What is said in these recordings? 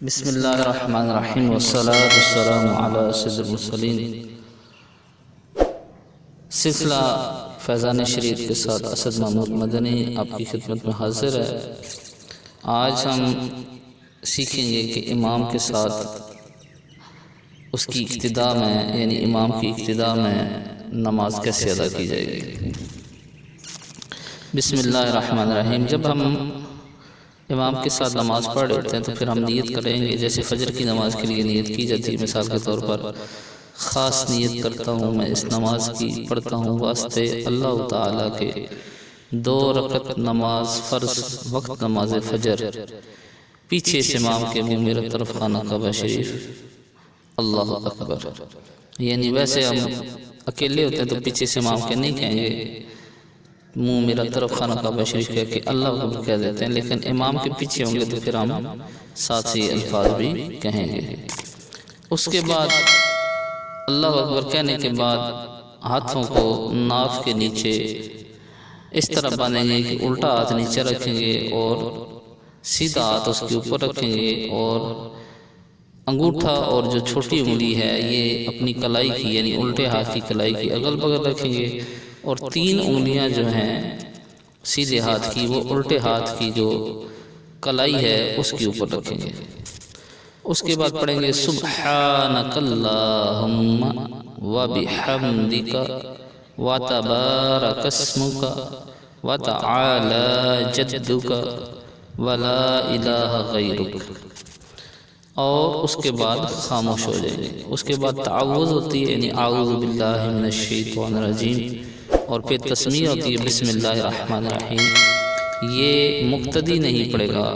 بسم اللہ الرحمن الرحیم والصلاة والسلام علی سید المرسلین۔ سلسلہ فیضان شریف کے ساتھ اسد محمود مدنی آپ کی خدمت میں حاضر ہے۔ آج ہم سیکھیں گے کہ امام کے ساتھ اس کی اقتداء میں یعنی امام کی اقتداء میں نماز کیسے ادا کی جائے گی۔ بسم اللہ الرحمن الرحیم۔ جب ہم امام کے ساتھ نماز پڑھ رہے ہوتے ہیں تو پھر ہم نیت کریں گے، جیسے فجر کی نماز کے لیے نیت کی جاتی ہے۔ مثال کے طور پر خاص نیت کرتا ہوں میں اس نماز کی پڑھتا ہوں واسطے اللہ تعالیٰ کے 2 رکعت نماز فرض وقت نماز فجر، پیچھے سے امام کے منہ میرے طرف خانہ کعبہ شریف، اللہ اکبر۔ یعنی ویسے ہم اکیلے ہوتے ہیں تو پیچھے سے امام کے نہیں کہیں گے، منہ میرا طرف خانہ کعبہ شریف کہہ کے اللہ اکبر کہہ دیتے ہیں، لیکن امام کے پیچھے ہوں گے تو پھر ہم ساتھ سے یہ الفاظ بھی کہیں گے۔ اس کے بعد اللہ اکبر کہنے کے بعد ہاتھوں کو ناف کے نیچے اس طرح باندھیں گے کہ الٹا ہاتھ نیچے رکھیں گے اور سیدھا ہاتھ اس کے اوپر رکھیں گے، اور انگوٹھا اور جو چھوٹی انگلی ہے یہ اپنی کلائی کی یعنی الٹے ہاتھ کی کلائی کی اگل بغل رکھیں گے، اور 3 انگلیاں جو ہیں سیدھے ہاتھ کی وہ الٹے ہاتھ کی جو کلائی ہے اس کے اوپر رکھیں گے۔ اس کے بعد پڑھیں گے سبحانک اللہم وبحمدک وتبارک اسمک وتعالی جدک ولا الہ غیرک، اور اس کے بعد خاموش ہو جائیں گے۔ اس کے بعد تعوذ ہوتی ہے یعنی اعوذ باللہ من الشیطان الرجیم، اور پھر تسمیہ ہوتی ہے بسم اللہ الرحمن الرحیم۔ یہ مقتدی نہیں پڑھے گا،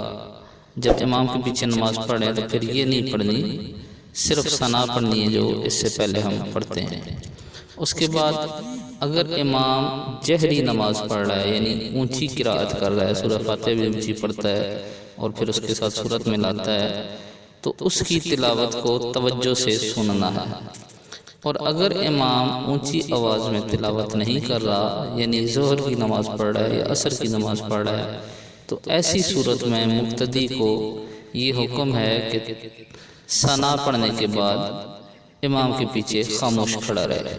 جب امام کے پیچھے نماز پڑھیں تو پھر یہ نہیں پڑھنی، صرف ثنا پڑھنی ہے جو اس سے پہلے ہم پڑھتے ہیں۔ اس کے بعد اگر امام جہری نماز پڑھ رہا ہے یعنی اونچی قرأت کر رہا ہے، سورہ فاتحہ بھی اونچی پڑھتا ہے اور پھر اس کے ساتھ سورت میں لاتا ہے، تو اس کی تلاوت کو توجہ سے سننا ہے۔ اور اگر امام اونچی آواز میں تلاوت نہیں کر رہا یعنی ظہر کی نماز پڑھ رہا ہے یا عصر کی نماز پڑھ رہا ہے، تو ایسی صورت میں مقتدی کو یہ حکم ہے کہ ثنا پڑھنے کے بعد امام کے پیچھے خاموش کھڑا رہے۔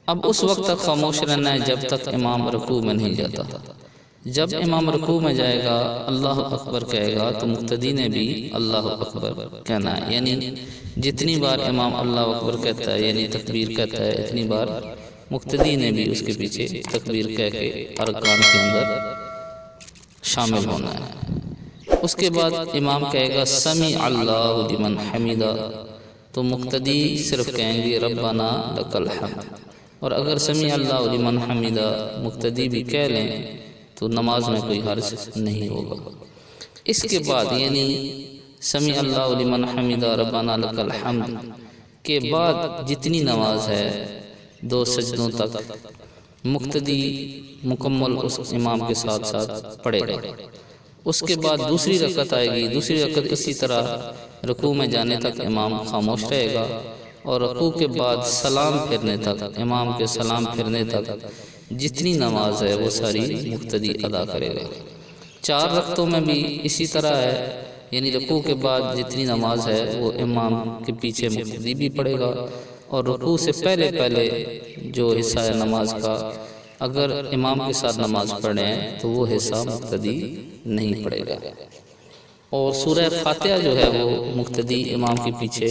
اب اس وقت تک خاموش رہنا ہے جب تک امام رکوع میں نہیں جاتا۔ جب امام رکوع میں جائے گا اللہ اکبر کہے گا تو مقتدی نے بھی اللہ اکبر کہنا ہے، یعنی جتنی بار امام اللہ اکبر کہتا ہے یعنی تکبیر کہتا ہے اتنی بار مقتدی نے بھی اس کے پیچھے تکبیر کہہ کے ارکان کے اندر شامل ہونا ہے۔ اس کے بعد امام کہے گا سمیع اللہ لمن حمیدہ، تو مقتدی صرف کہیں گے ربنا لک الحمد، اور اگر سمیع اللہ لمن حمیدہ مقتدی بھی کہہ لیں تو نماز میں کوئی حرج نہیں ہوگا۔ اس کے بعد یعنی سمیع اللہ لمن حمیدہ ربنا لک الحمد کے بعد جتنی نماز ہے 2 سجدوں تک مقتدی مکمل اس امام کے ساتھ ساتھ پڑھے گا۔ اس کے بعد دوسری رکعت آئے گی، دوسری رکعت اسی طرح رکوع میں جانے تک امام خاموش رہے گا، اور رکوع کے بعد سلام پھرنے تک امام کے سلام پھرنے تک جتنی نماز ہے وہ ساری مقتدی ادا کرے گا۔ 4 رکعتوں میں بھی اسی طرح ہے، یعنی رکوع کے بعد جتنی نماز ہے وہ امام کے پیچھے مقتدی بھی پڑھے گا، اور رکوع سے پہلے جو حصہ ہے نماز کا اگر امام کے ساتھ نماز پڑھے ہیں تو وہ حصہ مقتدی نہیں پڑھے گا۔ اور سورہ فاتحہ جو ہے وہ مقتدی امام کے پیچھے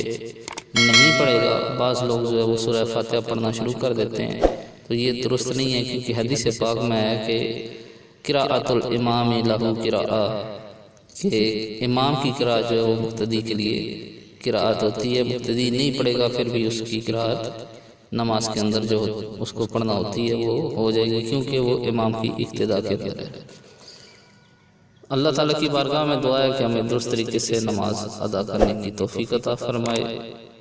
نہیں پڑھے گا۔ بعض لوگ جو ہے وہ سورہ فاتحہ پڑھنا شروع کر دیتے ہیں، تو یہ درست نہیں ہے، کیونکہ حدیث پاک میں ہے کہ قراءۃ الامام لہ قراءہ، کہ امام کی قراءت جو ہے وہ مقتدی کے لیے قراءت ہوتی ہے۔ مقتدی نہیں پڑھے گا پھر بھی اس کی قراءت نماز کے اندر جو اس کو پڑھنا ہوتی ہے وہ ہو جائے گی، کیونکہ وہ امام کی اقتداء کے اندر ہے۔ اللہ تعالیٰ کی بارگاہ میں دعا ہے کہ ہمیں درست طریقے سے نماز ادا کرنے کی توفیق عطا فرمائے۔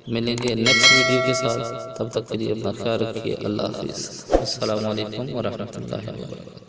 ملیں گے نیکسٹ ویڈیو کے ساتھ، تب تک کے لیے اپنا خیال رکھیے۔ اللہ حافظ۔ السلام علیکم ورحمۃ اللہ وبرکاتہ۔